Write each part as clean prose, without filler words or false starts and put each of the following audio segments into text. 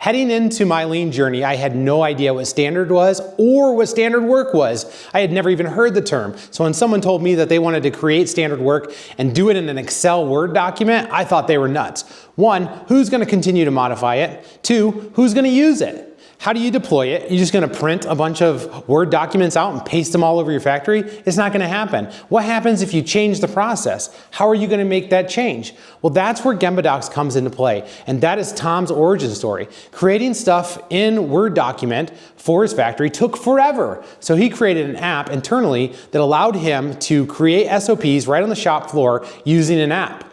Heading into my lean journey, I had no idea what standard was or what standard work was. I had never even heard the term. So when someone told me that they wanted to create standard work and do it in an Excel Word document, I thought they were nuts. One, who's going to continue to modify it? Two, who's going to use it? How do you deploy it? You're just going to print a bunch of Word documents out and paste them all over your factory? It's not going to happen. What happens if you change the process? How are you going to make that change? Well, that's where Gemba Docs comes into play, and that is Tom's origin story. Creating stuff in Word document for his factory took forever. So he created an app internally that allowed him to create SOPs right on the shop floor using an app.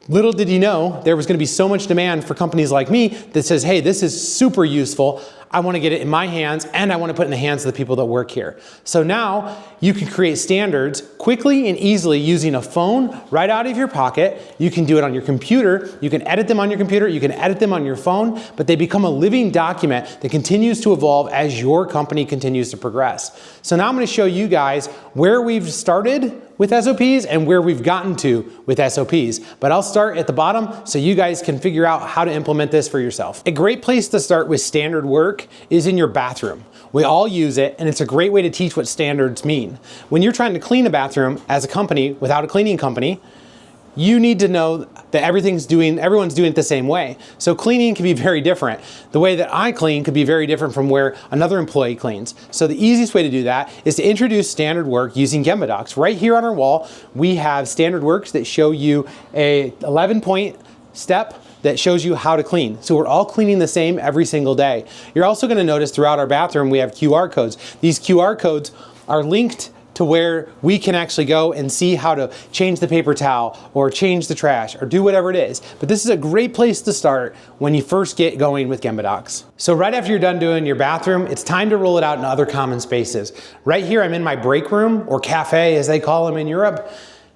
Little did he know there was going to be so much demand for companies like me that says, hey, this is super useful. I want to get it in my hands and I want to put it in the hands of the people that work here. So now you can create standards quickly and easily using a phone right out of your pocket. You can do it on your computer. You can edit them on your computer. You can edit them on your phone, but they become a living document that continues to evolve as your company continues to progress. So now I'm going to show you guys where we've started with SOPs and where we've gotten to with SOPs. But I'll start at the bottom so you guys can figure out how to implement this for yourself. A great place to start with standard work is in your bathroom. We all use it, and it's a great way to teach what standards mean. When you're trying to clean a bathroom as a company without a cleaning company, you need to know that everyone's doing it the same way. So cleaning can be very different. The way that I clean could be very different from where another employee cleans. So the easiest way to do that is to introduce standard work using Gemba Docs. Right here on our wall, we have standard works that show you a 11-point step that shows you how to clean. So we're all cleaning the same every single day. You're also going to notice throughout our bathroom we have QR codes. These QR codes are linked to where we can actually go and see how to change the paper towel or change the trash or do whatever it is. But this is a great place to start when you first get going with Gemba Docs. So right after you're done doing your bathroom, it's time to roll it out in other common spaces. Right here I'm in my break room, or cafe as they call them in Europe.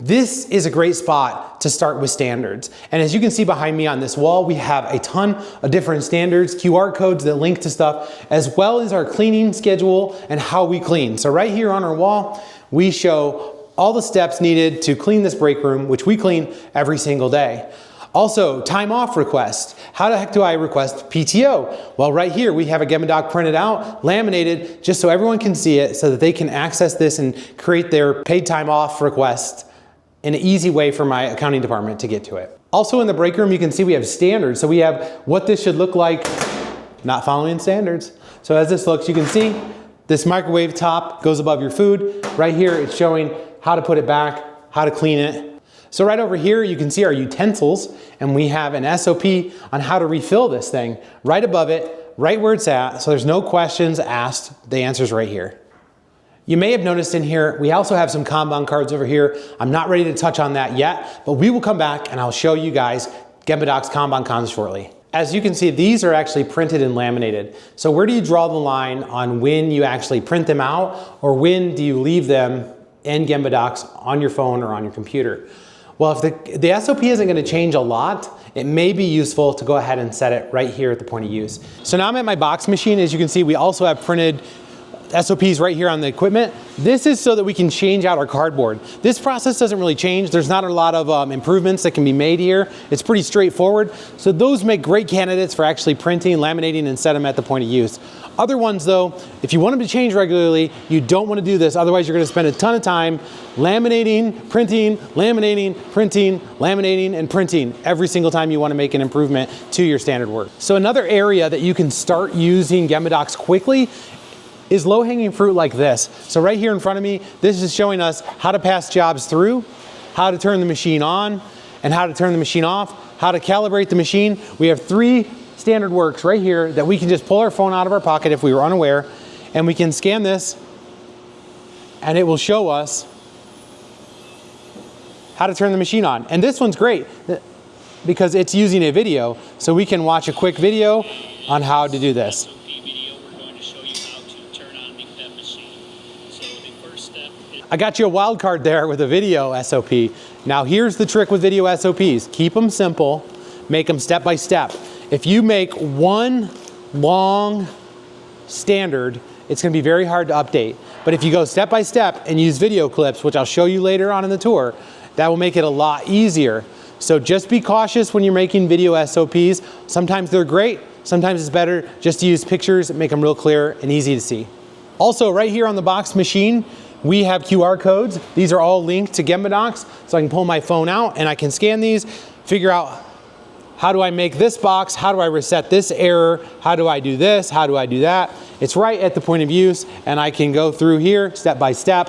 This is a great spot to start with standards. And as you can see behind me on this wall, we have a ton of different standards, QR codes that link to stuff, as well as our cleaning schedule and how we clean. So right here on our wall, we show all the steps needed to clean this break room, which we clean every single day. Also, time off requests. How the heck do I request PTO? Well, right here we have a Gemba Doc printed out, laminated, just so everyone can see it so that they can access this and create their paid time off request in an easy way for my accounting department to get to it. Also in the break room, you can see we have standards. So we have what this should look like, not following standards. So as this looks, you can see this microwave top goes above your food. Right here, it's showing how to put it back, how to clean it. So right over here, you can see our utensils, and we have an SOP on how to refill this thing right above it, right where it's at. So there's no questions asked. The answer's right here. You may have noticed in here, we also have some Kanban cards over here. I'm not ready to touch on that yet, but we will come back and I'll show you guys Gemba Docs Kanban cons shortly. As you can see, these are actually printed and laminated. So where do you draw the line on when you actually print them out, or when do you leave them in Gemba Docs on your phone or on your computer? Well, if the SOP isn't going to change a lot, it may be useful to go ahead and set it right here at the point of use. So now I'm at my box machine. As you can see, we also have printed SOPs right here on the equipment. This is so that we can change out our cardboard. This process doesn't really change. There's not a lot of improvements that can be made here. It's pretty straightforward. So those make great candidates for actually printing, laminating, and set them at the point of use. Other ones though, if you want them to change regularly, you don't want to do this. Otherwise you're going to spend a ton of time laminating, printing, laminating, and printing every single time you want to make an improvement to your standard work. So another area that you can start using Gemba Docs quickly is low-hanging fruit like this. So right here in front of me, this is showing us how to pass jobs through, how to turn the machine on, and how to turn the machine off, how to calibrate the machine. We have 3 standard works right here that we can just pull our phone out of our pocket if we were unaware, and we can scan this, and it will show us how to turn the machine on. And this one's great because it's using a video, so we can watch a quick video on how to do this. I got you a wild card there with a video SOP. Now here's the trick with video SOPs. Keep them simple, make them step by step. If you make one long standard, it's gonna be very hard to update. But if you go step by step and use video clips, which I'll show you later on in the tour, that will make it a lot easier. So just be cautious when you're making video SOPs. Sometimes they're great, Sometimes it's better just to use pictures and make them real clear and easy to see. Also, right here on the box machine, we have QR codes. These are all linked to Gemba Docs, so I can pull my phone out and I can scan these, figure out how do I make this box, how do I reset this error, how do I do this, how do I do that. It's right at the point of use, and I can go through here step by step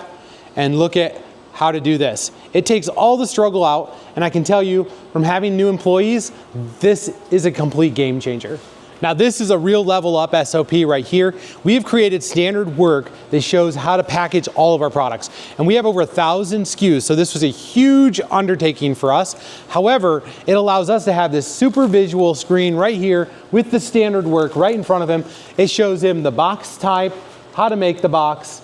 and look at how to do this. It takes all the struggle out, and I can tell you from having new employees, this is a complete game changer. Now this is a real level up SOP right here. We have created standard work that shows how to package all of our products. And we have over 1,000 SKUs, so this was a huge undertaking for us. However, it allows us to have this super visual screen right here with the standard work right in front of him. It shows him the box type, how to make the box,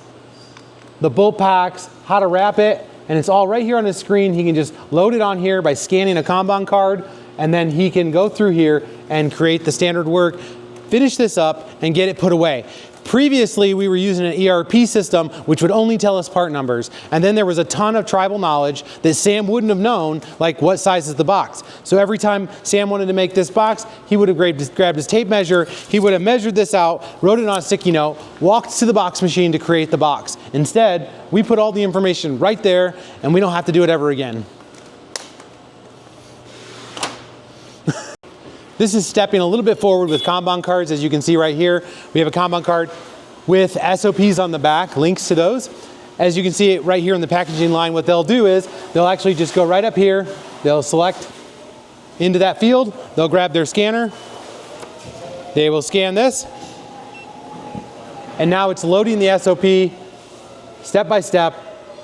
the bulk packs, how to wrap it, and it's all right here on the screen. He can just load it on here by scanning a Kanban card, and then he can go through here and create the standard work, finish this up, and get it put away. Previously, we were using an ERP system which would only tell us part numbers, and then there was a ton of tribal knowledge that Sam wouldn't have known, like what size is the box. So every time Sam wanted to make this box, he would have grabbed his tape measure, he would have measured this out, wrote it on a sticky note, walked to the box machine to create the box. Instead, we put all the information right there, and we don't have to do it ever again. This is stepping a little bit forward with Kanban cards. As you can see right here, we have a Kanban card with SOPs on the back, links to those. As you can see right here in the packaging line, what they'll do is they'll actually just go right up here, they'll select into that field, they'll grab their scanner, they will scan this, and now it's loading the SOP step by step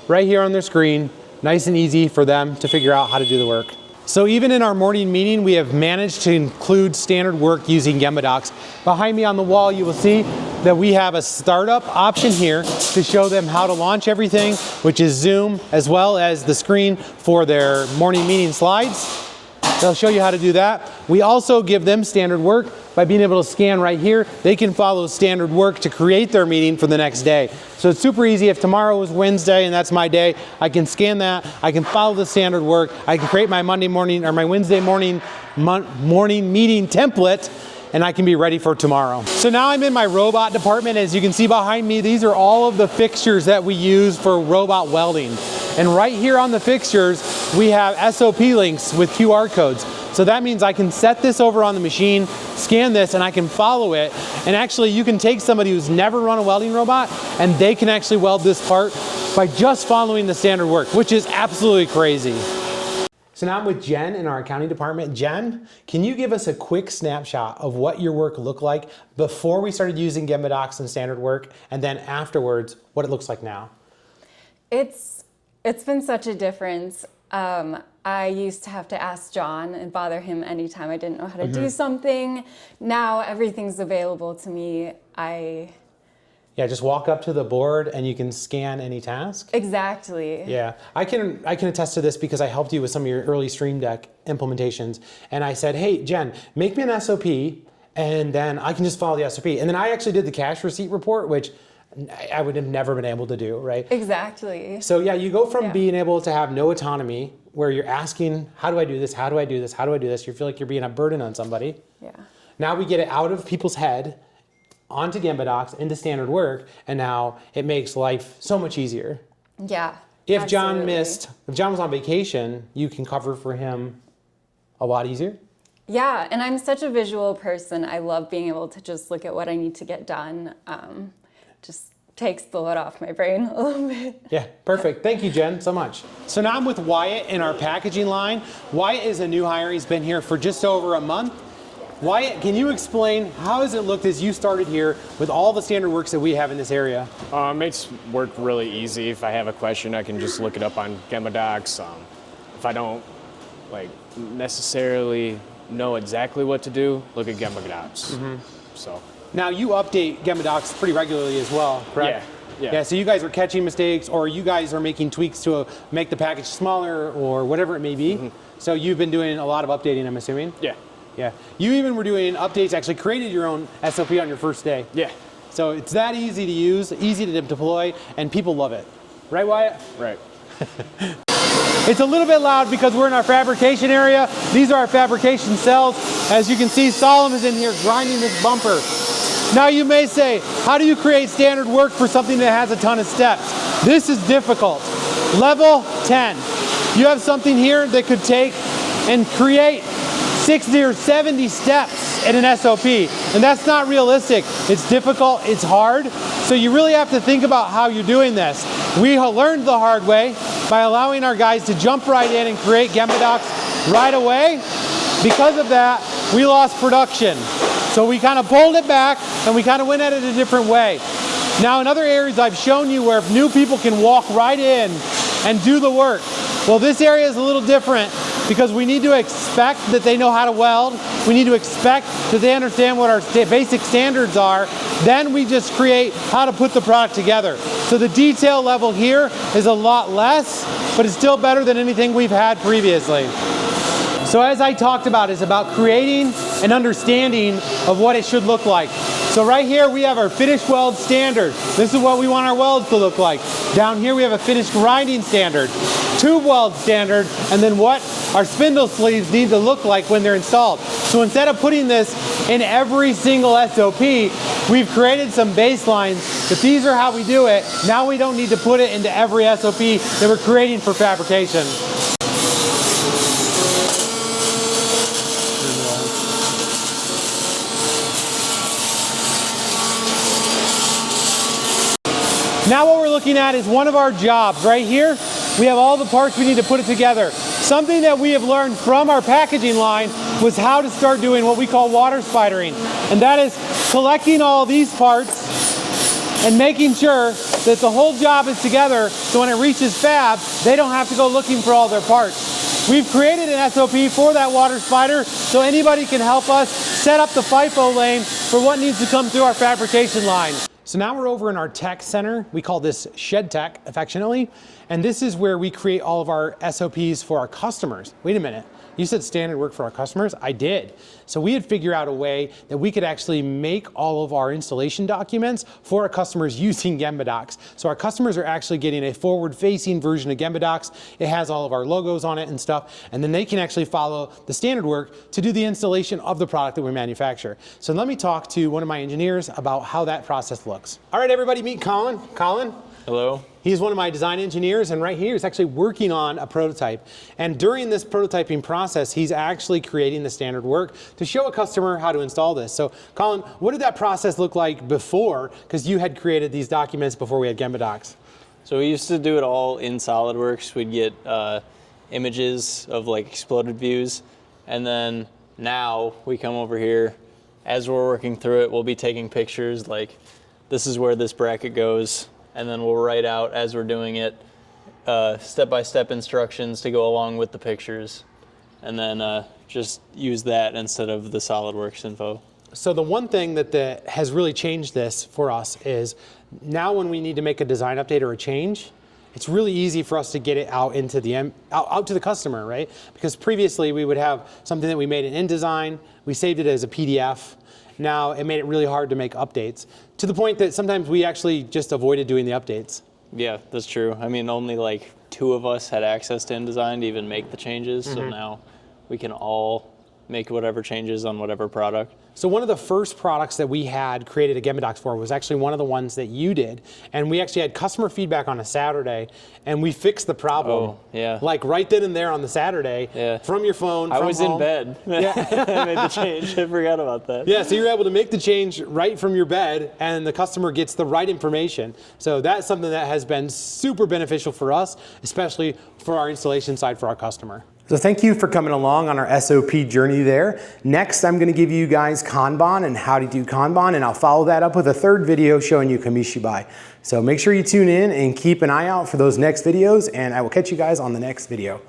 right here on their screen, nice and easy for them to figure out how to do the work. So even in our morning meeting, we have managed to include standard work using Gemba Docs. Behind me on the wall, you will see that we have a startup option here to show them how to launch everything, which is Zoom, as well as the screen for their morning meeting slides. They'll show you how to do that. We also give them standard work by being able to scan right here. They can follow standard work to create their meeting for the next day. So it's super easy. If tomorrow is Wednesday and that's my day, I can scan that. I can follow the standard work. I can create my Monday morning or my Wednesday morning meeting template, and I can be ready for tomorrow. So now I'm in my robot department. As you can see behind me, these are all of the fixtures that we use for robot welding. And right here on the fixtures, we have SOP links with QR codes. So that means I can set this over on the machine, scan this, and I can follow it. And actually, you can take somebody who's never run a welding robot, and they can actually weld this part by just following the standard work, which is absolutely crazy. So now I'm with Jen in our accounting department. Jen, can you give us a quick snapshot of what your work looked like before we started using Gemba Docs and standard work, and then afterwards, what it looks like now? It's been such a difference. I used to have to ask John and bother him anytime I didn't know how to do something. Now everything's available to me. Yeah, just walk up to the board and you can scan any task. Exactly. Yeah, I can attest to this because I helped you with some of your early Stream Deck implementations. And I said, hey, Jen, make me an SOP and then I can just follow the SOP. And then I actually did the cash receipt report, which I would have never been able to do, right? Exactly. So yeah, you go from being able to have no autonomy, where you're asking, how do I do this? How do I do this? How do I do this? You feel like you're being a burden on somebody. Yeah. Now we get it out of people's head, onto Gemba Docs, into standard work, and now it makes life so much easier. Yeah. If John was on vacation, you can cover for him a lot easier. Yeah, and I'm such a visual person. I love being able to just look at what I need to get done. Just takes the load off my brain a little bit. Yeah, perfect. Thank you, Jen, so much. So now I'm with Wyatt in our packaging line. Wyatt is a new hire. He's been here for just over a month. Wyatt, can you explain how has it looked as you started here with all the standard works that we have in this area? It makes work really easy. If I have a question, I can just look it up on Gemba Docs. If I don't necessarily know exactly what to do, look at Gemba Docs. So. Now you update Gemba Docs pretty regularly as well, correct? Yeah. So you guys are catching mistakes, or you guys are making tweaks to make the package smaller, or whatever it may be. So you've been doing a lot of updating, I'm assuming? Yeah. Yeah. You even were doing updates, actually created your own SOP on your first day. Yeah. So it's that easy to use, easy to deploy, and people love it. Right, Wyatt? Right. It's a little bit loud because we're in our fabrication area. These are our fabrication cells. As you can see, Solomon is in here grinding this bumper. Now you may say, how do you create standard work for something that has a ton of steps? This is difficult. Level 10. You have something here that could take and create 60 or 70 steps in an SOP, and that's not realistic. It's difficult, it's hard, so you really have to think about how you're doing this. We learned the hard way by allowing our guys to jump right in and create Gemba Docs right away. Because of that, we lost production. So we kind of pulled it back and we kind of went at it a different way. Now in other areas I've shown you where new people can walk right in and do the work. Well, this area is a little different because we need to expect that they know how to weld. We need to expect that they understand what our basic standards are. Then we just create how to put the product together. So the detail level here is a lot less, but it's still better than anything we've had previously. So as I talked about, it's about creating an understanding of what it should look like. So right here we have our finished weld standard. This is what we want our welds to look like. Down here we have a finished grinding standard, tube weld standard, and then what our spindle sleeves need to look like when they're installed. So instead of putting this in every single SOP, we've created some baselines that these are how we do it. Now we don't need to put it into every SOP that we're creating for fabrication. Now what we're looking at is one of our jobs. Right here, we have all the parts we need to put it together. Something that we have learned from our packaging line was how to start doing what we call water spidering. And that is collecting all these parts and making sure that the whole job is together so when it reaches fab, they don't have to go looking for all their parts. We've created an SOP for that water spider so anybody can help us set up the FIFO lane for what needs to come through our fabrication line. So now we're over in our tech center. We call this Shed Tech affectionately. And this is where we create all of our SOPs for our customers. Wait a minute. You said standard work for our customers? I did. So we had figured out a way that we could actually make all of our installation documents for our customers using Gemba Docs. So our customers are actually getting a forward-facing version of Gemba Docs. It has all of our logos on it and stuff, and then they can actually follow the standard work to do the installation of the product that we manufacture. So let me talk to one of my engineers about how that process looks. All right, everybody, meet Colin. Colin? Hello. He's one of my design engineers, and right here he's actually working on a prototype. And during this prototyping process, he's actually creating the standard work to show a customer how to install this. So Colin, what did that process look like before? Because you had created these documents before we had Gemba Docs. So we used to do it all in SolidWorks. We'd get images of like exploded views, and then now we come over here. As we're working through it, we'll be taking pictures like this is where this bracket goes, and then we'll write out as we're doing it step-by-step instructions to go along with the pictures, and then just use that instead of the SolidWorks info. So the one thing that has really changed this for us is now when we need to make a design update or a change, it's really easy for us to get it out into the out to the customer, right? Because previously we would have something that we made in InDesign, we saved it as a PDF. Now it made it really hard to make updates, to the point that sometimes we actually just avoided doing the updates. Yeah, that's true. I mean, only like 2 of us had access to InDesign to even make the changes, so now we can all make whatever changes on whatever product. So one of the first products that we had created a Gemba Docs for was actually one of the ones that you did. And we actually had customer feedback on a Saturday, and we fixed the problem. Oh, yeah. Like right then and there on the Saturday, from your phone, from I was home. In bed. Yeah. I made the change. I forgot about that. Yeah, so you're able to make the change right from your bed, and the customer gets the right information. So that's something that has been super beneficial for us, especially for our installation side for our customer. So thank you for coming along on our SOP journey there. Next, I'm gonna give you guys Kanban and how to do Kanban, and I'll follow that up with a third video showing you Kamishibai. So make sure you tune in and keep an eye out for those next videos, and I will catch you guys on the next video.